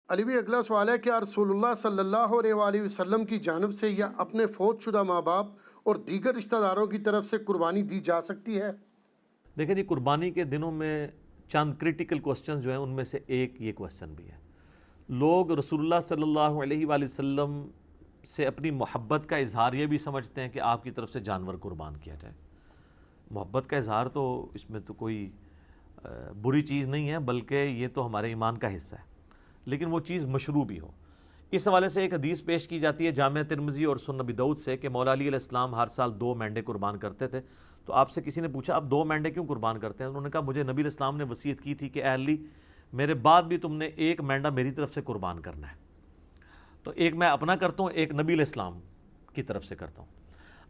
علی بھی اگلا سوال ہے کہ رسول اللہ صلی اللہ علیہ وآلہ وسلم کی جانب سے یا اپنے فوت شدہ ماں باپ اور دیگر رشتہ داروں کی طرف سے قربانی دی جا سکتی ہے؟ دیکھیں جی، قربانی کے دنوں میں چند کرٹیکل کوسچنز جو ہیں ان میں سے ایک یہ کوسچن بھی ہے۔ لوگ رسول اللہ صلی اللہ علیہ وآلہ وسلم سے اپنی محبت کا اظہار یہ بھی سمجھتے ہیں کہ آپ کی طرف سے جانور قربان کیا جائے۔ محبت کا اظہار تو اس میں تو کوئی بری چیز نہیں ہے، بلکہ یہ تو ہمارے ایمان کا حصہ ہے، لیکن وہ چیز مشروع بھی ہو۔ اس حوالے سے ایک حدیث پیش کی جاتی ہے جامع ترمذی اور سنن ابی داؤد سے کہ مولا علی علیہ السلام ہر سال 2 مینڈے قربان کرتے تھے۔ تو آپ سے کسی نے پوچھا آپ 2 مینڈے کیوں قربان کرتے ہیں؟ انہوں نے کہا مجھے نبی علیہ السلام نے وصیت کی تھی کہ اے علی میرے بعد بھی تم نے 1 مینڈا میری طرف سے قربان کرنا ہے۔ تو ایک میں اپنا کرتا ہوں، ایک نبی علیہ السلام کی طرف سے کرتا ہوں۔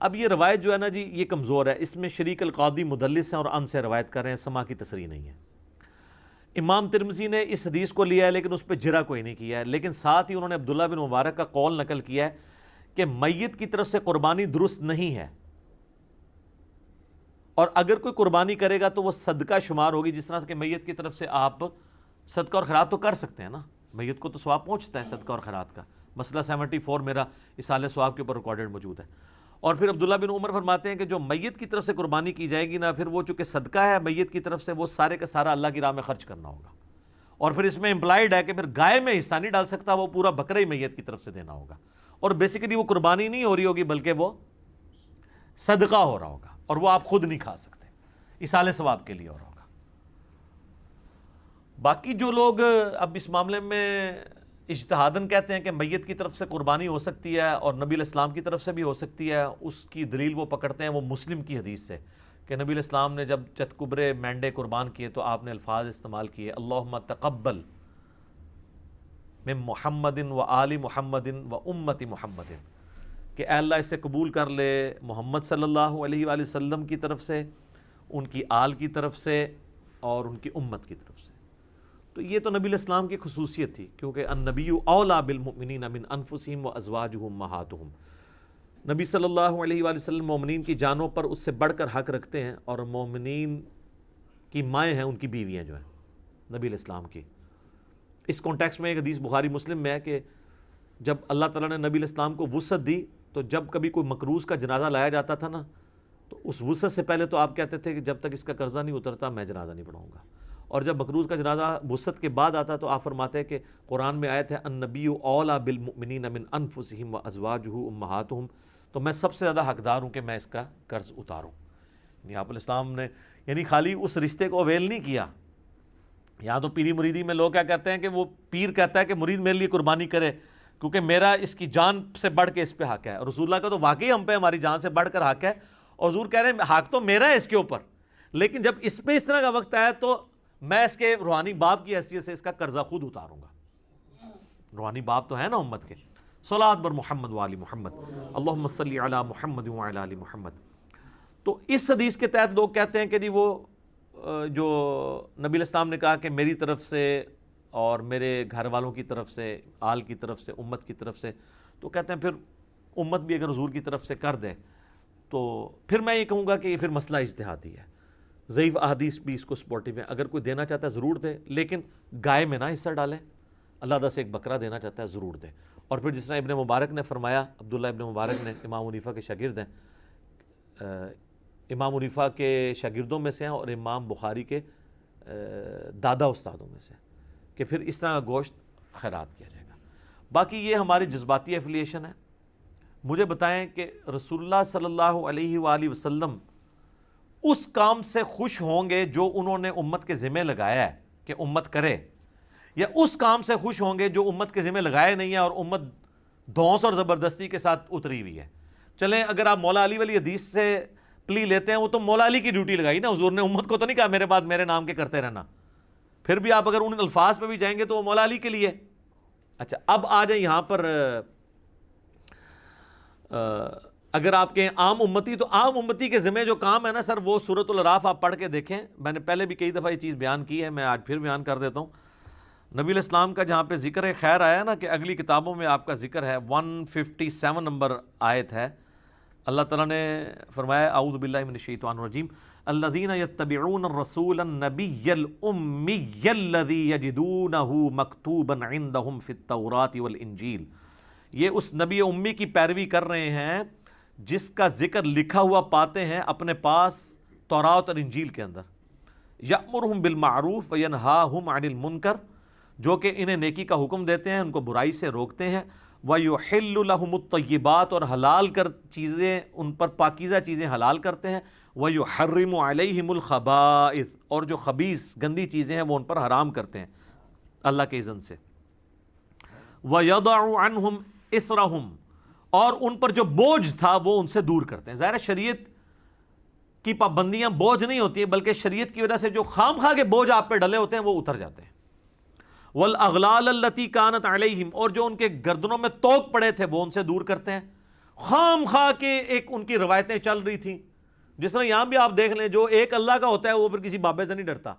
اب یہ روایت جو ہے نا جی، یہ کمزور ہے، اس میں شریک القاضی مدلس ہیں اور ان سے روایت کر رہے ہیں، سما کی تصریح نہیں ہے۔ امام ترمذی نے اس حدیث کو لیا ہے لیکن اس پہ جرا کوئی نہیں کیا ہے، لیکن ساتھ ہی انہوں نے عبداللہ بن مبارک کا قول نقل کیا ہے کہ میت کی طرف سے قربانی درست نہیں ہے، اور اگر کوئی قربانی کرے گا تو وہ صدقہ شمار ہوگی، جس طرح کہ میت کی طرف سے آپ صدقہ اور خیرات تو کر سکتے ہیں نا، میت کو تو ثواب پہنچتا ہے صدقہ اور خیرات کا۔ مسئلہ 74 میرا اصالہ ثواب کے اوپر ریکارڈڈ موجود ہے۔ اور پھر عبداللہ بن عمر فرماتے ہیں کہ جو میت کی طرف سے قربانی کی جائے گی نا، پھر وہ چونکہ صدقہ ہے میت کی طرف سے، وہ سارے کا سارا اللہ کی راہ میں خرچ کرنا ہوگا، اور پھر اس میں امپلائڈ ہے کہ پھر گائے میں حصہ نہیں ڈال سکتا، وہ پورا بکرا ہی میت کی طرف سے دینا ہوگا، اور بیسیکلی وہ قربانی نہیں ہو رہی ہوگی بلکہ وہ صدقہ ہو رہا ہوگا، اور وہ آپ خود نہیں کھا سکتے، اصالہ ثواب کے لیے ہو رہا ہوگا۔ باقی جو لوگ اب اس معاملے میں اجتہاداً کہتے ہیں کہ میت کی طرف سے قربانی ہو سکتی ہے اور نبی علیہ السلام کی طرف سے بھی ہو سکتی ہے، اس کی دلیل وہ پکڑتے ہیں وہ مسلم کی حدیث سے کہ نبی علیہ السلام نے جب چتکبرے مینڈے قربان کیے تو آپ نے الفاظ استعمال کیے، اللہم تقبل من محمد و آل محمد و امت محمد، کہ اے اللہ اسے قبول کر لے محمد صلی اللہ علیہ وآلہ وسلم کی طرف سے، ان کی آل کی طرف سے اور ان کی امت کی طرف سے۔ تو یہ تو نبی علیہ السلام کی خصوصیت تھی، کیونکہ النبی اولیٰ بالمؤمنین من انفسہم وازواجہم امہاتہم، نبی صلی اللہ علیہ وآلہ وسلم مومنین کی جانوں پر اس سے بڑھ کر حق رکھتے ہیں، اور مومنین کی مائیں ہیں ان کی بیویاں جو ہیں نبی علیہ السلام کی۔ اس کانٹیکس میں ایک حدیث بخاری مسلم میں ہے کہ جب اللہ تعالیٰ نے نبی علیہ السلام کو وسعت دی تو جب کبھی کوئی مقروض کا جنازہ لایا جاتا تھا نا، تو اس وسعت سے پہلے تو آپ کہتے تھے کہ جب تک اس کا قرضہ نہیں اترتا میں جنازہ نہیں پڑھاؤں گا، اور جب مقروض کا جنازہ وسعت کے بعد آتا تو آپ فرماتے ہیں کہ قرآن میں آیت ہے النبی اولیٰ بالمؤمنین من انفسہم وازواجہ امہاتہم، تو میں سب سے زیادہ حقدار ہوں کہ میں اس کا قرض اتاروں۔ یعنی آپ علیہ السلام نے یعنی خالی اس رشتے کو اویل نہیں کیا۔ یہاں تو پیری مریدی میں لوگ کیا کہتے ہیں کہ وہ پیر کہتا ہے کہ مرید میرے لیے قربانی کرے کیونکہ میرا اس کی جان سے بڑھ کے اس پہ حق ہے، اور رسول اللہ کا تو واقعی ہم پہ ہماری جان سے بڑھ کر حق ہے، اور حضور کہہ رہے ہیں حق تو میرا ہے اس کے اوپر، لیکن جب اس پہ اس طرح کا وقت آیا تو میں اس کے روحانی باپ کی حیثیت سے اس کا قرضہ خود اتاروں گا۔ روحانی باپ تو ہے نا امت کے۔ صلاۃ بر محمد و آل محمد، اللہم صلی علی محمد و علی آل محمد۔ تو اس حدیث کے تحت لوگ کہتے ہیں کہ جی وہ جو نبی علیہ السلام نے کہا کہ میری طرف سے اور میرے گھر والوں کی طرف سے، آل کی طرف سے، امت کی طرف سے، تو کہتے ہیں پھر امت بھی اگر حضور کی طرف سے کر دے تو پھر میں یہ کہوں گا کہ یہ پھر مسئلہ اجتہادی ہے، ضعیف احادیث بھی اس کو سپورٹیو ہیں، اگر کوئی دینا چاہتا ہے ضرور دے، لیکن گائے میں نہ حصہ ڈالے، اللہ سے ایک بکرا دینا چاہتا ہے ضرور دے۔ اور پھر جس طرح ابن مبارک نے فرمایا، عبداللہ ابن مبارک نے امام حنیفہ کے شاگرد ہیں، امام حنیفہ کے شاگردوں میں سے ہیں اور امام بخاری کے دادا استادوں میں سے، کہ پھر اس طرح کا گوشت خیرات کیا جائے گا۔ باقی یہ ہماری جذباتی ایفیلیشن ہے۔ مجھے بتائیں کہ رسول اللہ صلی اللہ علیہ وآلہ وسلم اس کام سے خوش ہوں گے جو انہوں نے امت کے ذمہ لگایا ہے کہ امت کرے، یا اس کام سے خوش ہوں گے جو امت کے ذمہ لگایا نہیں ہے اور امت دھونس اور زبردستی کے ساتھ اتری ہوئی ہے؟ چلیں اگر آپ مولا علی والی حدیث سے پلی لیتے ہیں، وہ تو مولا علی کی ڈیوٹی لگائی نا، حضور نے امت کو تو نہیں کہا میرے بعد میرے نام کے کرتے رہنا، پھر بھی آپ اگر ان الفاظ پہ بھی جائیں گے تو وہ مولا علی کے لیے۔ اچھا اب آ جائیں یہاں پر اگر آپ کے عام امتی، تو عام امتی کے ذمہ جو کام ہے نا سر، وہ سورۃ الاعراف آپ پڑھ کے دیکھیں، میں نے پہلے بھی کئی دفعہ یہ چیز بیان کی ہے، میں آج پھر بیان کر دیتا ہوں۔ نبی علیہ السلام کا جہاں پہ ذکر خیر آیا نا کہ اگلی کتابوں میں آپ کا ذکر ہے، 157 نمبر آیت ہے، اللہ تعالیٰ نے فرمایا اعوذ باللہ من الشیطان الرجیم الذین یتبعون الرسول النبی الامی الذی یجدونہ مکتوبا عندہم فی التوراۃ والانجیل، یہ اس نبی امی کی پیروی کر رہے ہیں جس کا ذکر لکھا ہوا پاتے ہیں اپنے پاس تورات اور انجیل کے اندر. یأمرہم بالمعروف وینہاہم عن المنکر، جو کہ انہیں نیکی کا حکم دیتے ہیں، ان کو برائی سے روکتے ہیں. وَيُحِلُّ لَهُمُ الطَّيِّبَاتِ، اور حلال کر چیزیں، ان پر پاکیزہ چیزیں حلال کرتے ہیں. وَيُحَرِّمُ عَلَيْهِمُ الْخَبَائِثَ، اور جو خبیث گندی چیزیں ہیں وہ ان پر حرام کرتے ہیں اللہ کے اذن سے. وَيَضَعُ عَنْهُمْ إِسْرَهُمْ، اور ان پر جو بوجھ تھا وہ ان سے دور کرتے ہیں. ظاہر شریعت کی پابندیاں بوجھ نہیں ہوتی ہیں، بلکہ شریعت کی وجہ سے جو خام خواہ کے بوجھ آپ پہ ڈلے ہوتے ہیں وہ اتر جاتے ہیں. والاغلال التي كانت عليهم، اور جو ان کے گردنوں میں توق پڑے تھے وہ ان سے دور کرتے ہیں. خام خواہ کے ایک ان کی روایتیں چل رہی تھیں، جس طرح یہاں بھی آپ دیکھ لیں، جو ایک اللہ کا ہوتا ہے وہ پھر کسی بابے سے نہیں ڈرتا،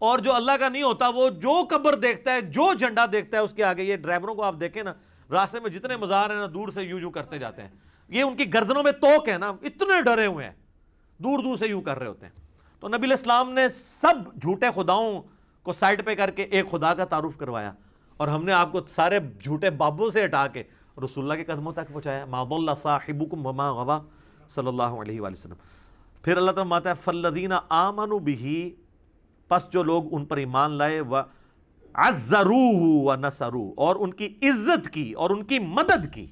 اور جو اللہ کا نہیں ہوتا وہ جو قبر دیکھتا ہے، جو جھنڈا دیکھتا ہے اس کے آگے. یہ ڈرائیوروں کو آپ دیکھیں نا، راستے میں جتنے مزار ہیں نا، دور سے یوں کرتے جاتے ہیں. یہ ان کی گردنوں میں توق ہے نا، اتنے ڈرے ہوئے ہیں، دور دور سے یوں کر رہے ہوتے ہیں. تو نبی علیہ السلام نے سب جھوٹے خداؤں کو سائڈ پہ کر کے ایک خدا کا تعارف کروایا، اور ہم نے آپ کو سارے جھوٹے بابوں سے ہٹا کے رسول اللہ کے قدموں تک پہنچایا. ما ضل صاحبکم وما غوی صلی اللہ علیہ وآلہ وسلم. پھر اللہ تعالیٰ فرماتا ہے فالذین آمنوا بہ، پس جو لوگ ان پر ایمان لائے، وعزروہ ونصروہ، اور ان کی عزت کی اور ان کی مدد کی.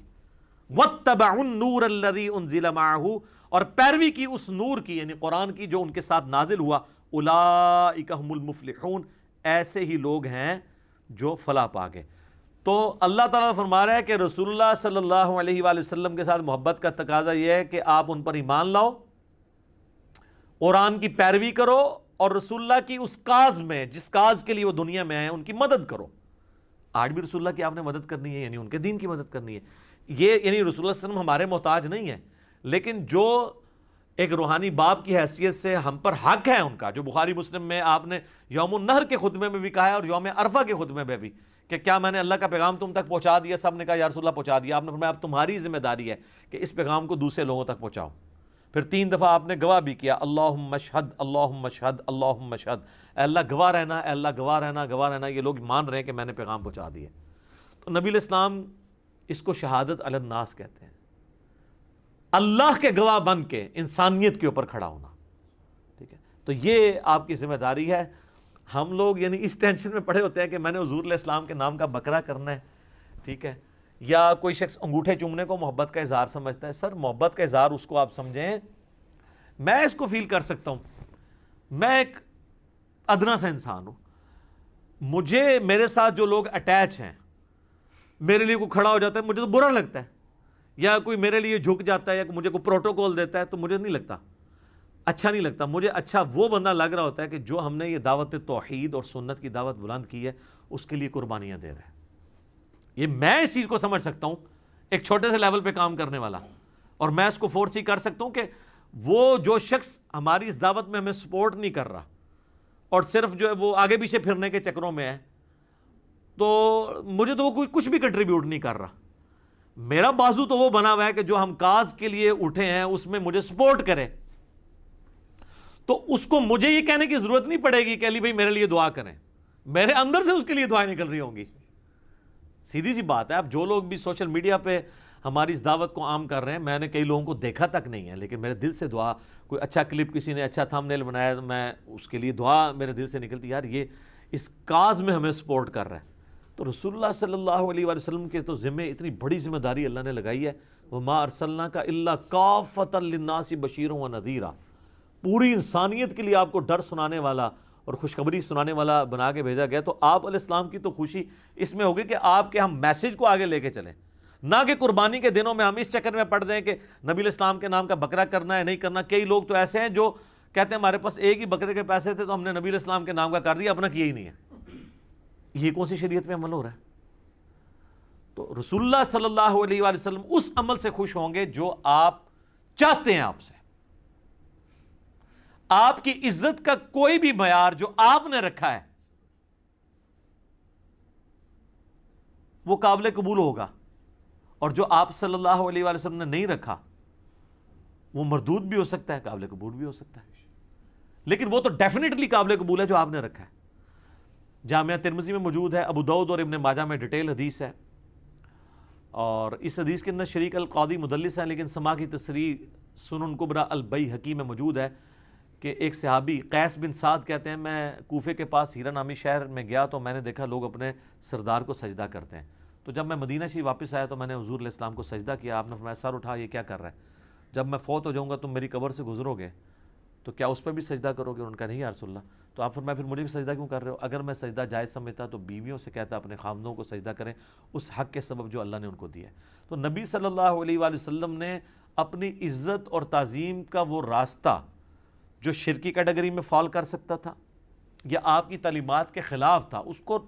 واتبعوا النور الذی انزل معہ، اور پیروی کی اس نور کی یعنی قرآن کی جو ان کے ساتھ نازل ہوا. اولئک هم المفلحون، ایسے ہی لوگ ہیں جو فلاح پا گئے. تو اللہ تعالیٰ فرما رہا ہے کہ رسول اللہ صلی اللہ علیہ وآلہ وسلم کے ساتھ محبت کا تقاضا یہ ہے کہ آپ ان پر ایمان لاؤ، قرآن کی پیروی کرو، اور رسول اللہ کی اس کاز میں جس کاز کے لیے وہ دنیا میں آئے ان کی مدد کرو. آج بھی رسول اللہ کی آپ نے مدد کرنی ہے، یعنی ان کے دین کی مدد کرنی ہے. یہ یعنی رسول اللہ صلی اللہ علیہ وسلم ہمارے محتاج نہیں ہے، لیکن جو ایک روحانی باپ کی حیثیت سے ہم پر حق ہے ان کا، جو بخاری مسلم میں آپ نے یوم النہر کے خطبے میں بھی کہا ہے اور یوم عرفہ کے خطبے میں بھی، کہ کیا میں نے اللہ کا پیغام تم تک پہنچا دیا؟ سب نے کہا یا رسول اللہ پہنچا دیا. آپ نے فرمایا اب تمہاری ذمہ داری ہے کہ اس پیغام کو دوسرے لوگوں تک پہنچاؤ. پھر 3 دفعہ آپ نے گواہ بھی کیا، اللہم اشہد اللہم اشہد اللہم اشہد، اے اللہ گواہ رہنا، اے اللہ گواہ رہنا، گواہ رہنا. یہ لوگ مان رہے ہیں کہ میں نے پیغام پہنچا دیا. تو نبی علیہ السلام اس کو شہادت علی الناس کہتے ہیں، اللہ کے گواہ بن کے انسانیت کے اوپر کھڑا ہونا. ٹھیک ہے، تو یہ آپ کی ذمہ داری ہے. ہم لوگ یعنی اس ٹینشن میں پڑے ہوتے ہیں کہ میں نے حضور علیہ السلام کے نام کا بکرا کرنا ہے، ٹھیک ہے، یا کوئی شخص انگوٹھے چومنے کو محبت کا اظہار سمجھتا ہے. سر محبت کا اظہار اس کو آپ سمجھیں، میں اس کو فیل کر سکتا ہوں. میں ایک ادنا سا انسان ہوں، مجھے میرے ساتھ جو لوگ اٹیچ ہیں، میرے لیے کوئی کھڑا ہو جاتا ہے مجھے تو برا لگتا ہے، یا کوئی میرے لیے جھک جاتا ہے یا مجھے کوئی پروٹوکول دیتا ہے تو مجھے نہیں لگتا، اچھا نہیں لگتا. مجھے اچھا وہ بندہ لگ رہا ہوتا ہے کہ جو ہم نے یہ دعوت توحید اور سنت کی دعوت بلند کی ہے اس کے لیے قربانیاں دے رہا ہے. یہ میں اس چیز کو سمجھ سکتا ہوں، ایک چھوٹے سے لیول پہ کام کرنے والا، اور میں اس کو فورس ہی کر سکتا ہوں کہ وہ جو شخص ہماری اس دعوت میں ہمیں سپورٹ نہیں کر رہا اور صرف جو ہے وہ آگے پیچھے پھرنے کے چکروں میں ہے، تو مجھے تو وہ کوئی کچھ بھی کنٹریبیوٹ نہیں کر رہا. میرا بازو تو وہ بنا ہوا ہے کہ جو ہم کاز کے لیے اٹھے ہیں اس میں مجھے سپورٹ کرے. تو اس کو مجھے یہ کہنے کی ضرورت نہیں پڑے گی کہ علی بھائی میرے لیے دعا کریں، میرے اندر سے اس کے لیے دعائیں نکل رہی ہوں گی. سیدھی سی بات ہے. اب جو لوگ بھی سوشل میڈیا پہ ہماری اس دعوت کو عام کر رہے ہیں، میں نے کئی لوگوں کو دیکھا تک نہیں ہے، لیکن میرے دل سے دعا، کوئی اچھا کلپ کسی نے اچھا تھمبنیل بنایا، میں اس کے لیے دعا میرے دل سے نکلتی، یار یہ اس کاز میں ہمیں سپورٹ کر رہا ہے. تو رسول اللہ صلی اللہ علیہ وآلہ وسلم کے تو ذمہ اتنی بڑی ذمہ داری اللہ نے لگائی ہے، وَمَا أَرْسَلْنَاكَ إِلَّا كَافَّةً لِلنَّاسِ بَشِيرًا وَنَذِيرًا، پوری انسانیت کے لیے آپ کو ڈر سنانے والا اور خوشخبری سنانے والا بنا کے بھیجا گیا. تو آپ علیہ السلام کی تو خوشی اس میں ہوگی کہ آپ کے ہم میسج کو آگے لے کے چلیں، نہ کہ قربانی کے دنوں میں ہم اس چکر میں پڑ دیں کہ نبی علیہ السلام کے نام کا بکرا کرنا ہے نہیں کرنا. کئی لوگ تو ایسے ہیں جو کہتے ہیں ہمارے پاس ایک ہی بکرے کے پیسے تھے تو ہم نے نبی علیہ السلام کے نام کا کر دیا، اپنا کیا ہی نہیں ہے. یہ کون سی شریعت میں عمل ہو رہا ہے؟ تو رسول اللہ صلی اللہ علیہ وآلہ وسلم اس عمل سے خوش ہوں گے جو آپ چاہتے ہیں آپ سے. آپ کی عزت کا کوئی بھی معیار جو آپ نے رکھا ہے وہ قابل قبول ہوگا، اور جو آپ صلی اللہ علیہ وآلہ وسلم نے نہیں رکھا وہ مردود بھی ہو سکتا ہے، قابل قبول بھی ہو سکتا ہے. لیکن وہ تو ڈیفینیٹلی قابل قبول ہے جو آپ نے رکھا ہے. جامعہ ترمذی میں موجود ہے, ابو داؤد اور ابن ماجہ میں ڈیٹیل حدیث ہے, اور اس حدیث کے اندر شریک القاضی مدلس ہیں, لیکن سما کی تصریح سنن کبریٰ البیہقی میں موجود ہے کہ ایک صحابی قیس بن سعد کہتے ہیں میں کوفے کے پاس ہیرا نامی شہر میں گیا تو میں نے دیکھا لوگ اپنے سردار کو سجدہ کرتے ہیں. تو جب میں مدینہ شریف واپس آیا تو میں نے حضور علیہ السلام کو سجدہ کیا. آپ نے فرمایا سر اٹھا, یہ کیا کر رہا ہے؟ جب میں فوت ہو جاؤں گا تم میری قبر سے گزرو گے تو کیا اس پہ بھی سجدہ کرو گے؟ ان کا نہیں یا رسول اللہ. تو آپ فرمایا پھر مجھے بھی سجدہ کیوں کر رہے ہو؟ اگر میں سجدہ جائز سمجھتا تو بیویوں سے کہتا اپنے خامدوں کو سجدہ کریں اس حق کے سبب جو اللہ نے ان کو دیا ہے. تو نبی صلی اللہ علیہ وآلہ وسلم نے اپنی عزت اور تعظیم کا وہ راستہ جو شرکی کیٹیگری میں فال کر سکتا تھا یا آپ کی تعلیمات کے خلاف تھا, اس کو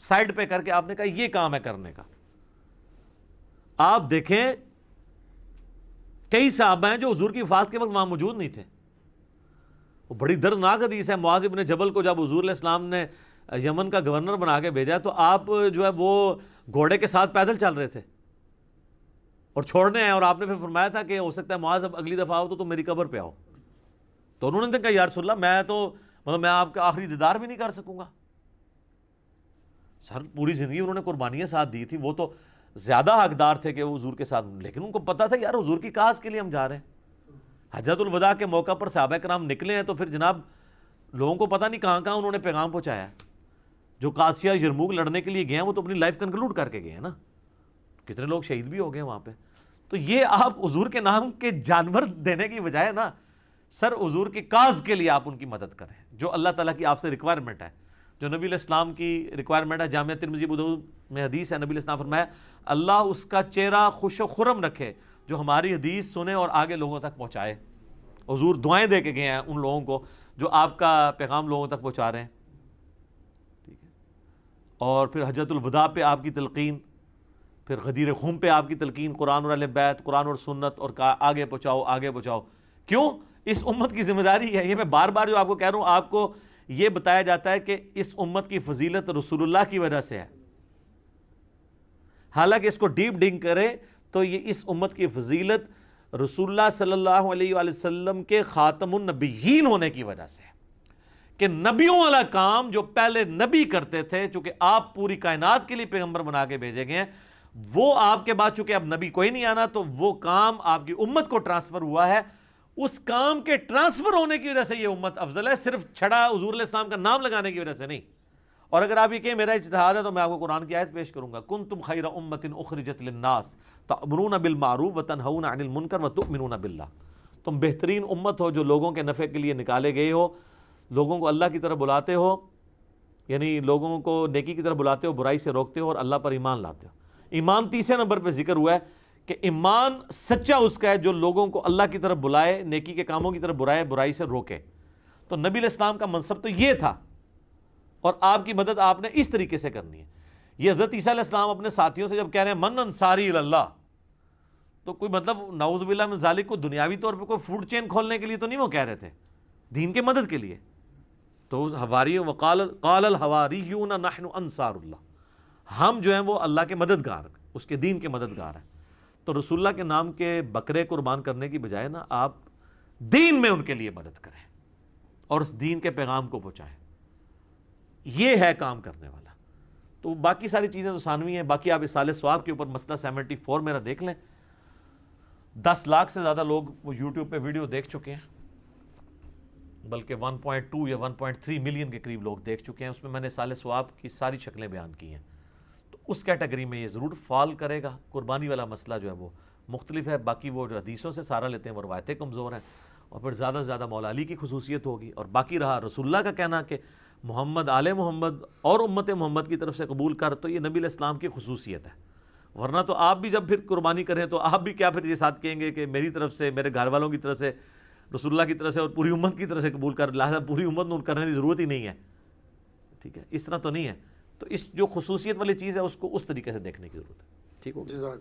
سائڈ پہ کر کے آپ نے کہا یہ کام ہے کرنے کا. آپ دیکھیں کئی صحابہ ہیں جو حضور کی وفات کے وقت وہاں موجود نہیں تھے. وہ بڑی دردناک حدیث ہے, معاذ ابن جبل کو جب حضور علیہ السلام نے یمن کا گورنر بنا کے بھیجا تو آپ جو ہے وہ گھوڑے کے ساتھ پیدل چل رہے تھے اور چھوڑنے آئے, اور آپ نے پھر فرمایا تھا کہ ہو سکتا ہے معاذ اب اگلی دفعہ آؤ تو تم میری قبر پہ آؤ. تو انہوں نے کہا یا رسول اللہ میں تو میں آپ کا آخری دیدار بھی نہیں کر سکوں گا. سر پوری زندگی انہوں نے قربانیاں ساتھ دی تھی, وہ تو زیادہ حقدار تھے کہ وہ حضور کے ساتھ, لیکن ان کو پتا تھا یار حضور کی کاز کے لیے ہم جا رہے ہیں. حجۃ الوداع کے موقع پر صحابہ کرام نکلے ہیں تو پھر جناب لوگوں کو پتہ نہیں کہاں کہاں انہوں نے پیغام پہنچایا. جو قادسیہ یرموک لڑنے کے لیے گئے ہیں وہ تو اپنی لائف کنکلوڈ کر کے گئے ہیں نا, کتنے لوگ شہید بھی ہو گئے وہاں پہ. تو یہ آپ حضور کے نام کے جانور دینے کی بجائے نا سر حضور کی کاز کے لیے آپ ان کی مدد کریں, جو اللہ تعالیٰ کی آپ سے ریکوائرمنٹ ہے, جو نبی علیہ السلام کی ریکوائرمنٹ ہے. جامعہ ترمذی ابو داؤد میں حدیث ہے, نبی علیہ السلام فرمایا اللہ اس کا چہرہ خوش و خرم رکھے جو ہماری حدیث سنے اور آگے لوگوں تک پہنچائے. حضور دعائیں دے کے گئے ہیں ان لوگوں کو جو آپ کا پیغام لوگوں تک پہنچا رہے ہیں. ٹھیک ہے, اور پھر حجۃ الوداع پہ آپ کی تلقین, پھر غدیر خم پہ آپ کی تلقین, قرآن اور اہل بیت, قرآن اور سنت, اور آگے پہنچاؤ آگے پہنچاؤ. کیوں؟ اس امت کی ذمہ داری ہے. یہ میں بار بار جو آپ کو کہہ رہا ہوں, آپ کو یہ بتایا جاتا ہے کہ اس امت کی فضیلت رسول اللہ کی وجہ سے ہے. حالانکہ اس کو ڈیپ ڈنگ کرے تو یہ اس امت کی فضیلت رسول اللہ صلی اللہ علیہ وآلہ وسلم کے خاتم النبیین ہونے کی وجہ سے ہے کہ نبیوں والا کام جو پہلے نبی کرتے تھے, چونکہ آپ پوری کائنات کے لیے پیغمبر بنا کے بھیجے گئے ہیں, وہ آپ کے بعد چونکہ اب نبی کوئی نہیں آنا تو وہ کام آپ کی امت کو ٹرانسفر ہوا ہے. اس کام کے ٹرانسفر ہونے کی وجہ سے یہ امت افضل ہے, صرف چھڑا حضور علیہ السلام کا نام لگانے کی وجہ سے نہیں. اور اگر آپ یہ کہیں میرا اجتہاد ہے تو میں آپ کو قرآن کی آیت پیش کروں گا, کنتم خیر امۃ اخرجت للناس تأمرون بالمعروف وتنہون عن المنکر وتؤمنون باللہ. تم بہترین امت ہو جو لوگوں کے نفع کے لیے نکالے گئے ہو, لوگوں کو اللہ کی طرف بلاتے ہو, یعنی لوگوں کو نیکی کی طرف بلاتے ہو, برائی سے روکتے ہو, اور اللہ پر ایمان لاتے ہو. ایمان تیسرے نمبر پہ ذکر ہوا ہے کہ ایمان سچا اس کا ہے جو لوگوں کو اللہ کی طرف بلائے, نیکی کے کاموں کی طرف بلائے, برائی سے روکے. تو نبی علیہ السلام کا منصب تو یہ تھا, اور آپ کی مدد آپ نے اس طریقے سے کرنی ہے. یہ حضرت عیسیٰ علیہ السلام اپنے ساتھیوں سے جب کہہ رہے ہیں من انصاری اللہ, تو کوئی مطلب نعوذ باللہ من ذالک کو دنیاوی طور پہ کوئی فوڈ چین کھولنے کے لیے تو نہیں وہ کہہ رہے تھے, دین کے مدد کے لیے. تو حواری قال الحواریون نحن انصار اللہ, ہم جو ہیں وہ اللہ کے مددگار, اس کے دین کے مددگار ہیں. تو رسول اللہ کے نام کے بکرے قربان کرنے کی بجائے نا آپ دین میں ان کے لیے مدد کریں اور اس دین کے پیغام کو پہنچائیں. یہ ہے کام کرنے والا. تو باقی ساری چیزیں تو ثانوی ہیں. باقی آپ اصالہ ثواب کے اوپر مسئلہ 74 میرا دیکھ لیں. 10 لاکھ سے زیادہ لوگ وہ یوٹیوب پہ ویڈیو دیکھ چکے ہیں, بلکہ 1.2 یا 1.3 ملین کے قریب لوگ دیکھ چکے ہیں. اس میں میں نے اصالہ ثواب کی ساری شکلیں بیان کی ہیں. تو اس کیٹیگری میں یہ ضرور فال کرے گا. قربانی والا مسئلہ جو ہے وہ مختلف ہے. باقی وہ جو حدیثوں سے سہارا لیتے ہیں وہ روایتیں کمزور ہیں, اور پھر زیادہ سے زیادہ مولا علی کی خصوصیت ہوگی. اور باقی رہا رسول اللہ کا کہنا کہ محمد آل محمد اور امت محمد کی طرف سے قبول کر, تو یہ نبی علیہ السلام کی خصوصیت ہے. ورنہ تو آپ بھی جب پھر قربانی کریں تو آپ بھی کیا پھر یہ ساتھ کہیں گے کہ میری طرف سے, میرے گھر والوں کی طرف سے, رسول اللہ کی طرف سے اور پوری امت کی طرف سے قبول کر, لہٰذا پوری امت نے کرنے کی ضرورت ہی نہیں ہے. ٹھیک ہے, اس طرح تو نہیں ہے. تو اس جو خصوصیت والی چیز ہے اس کو اس طریقے سے دیکھنے کی ضرورت ہے. ٹھیک ہو گیا.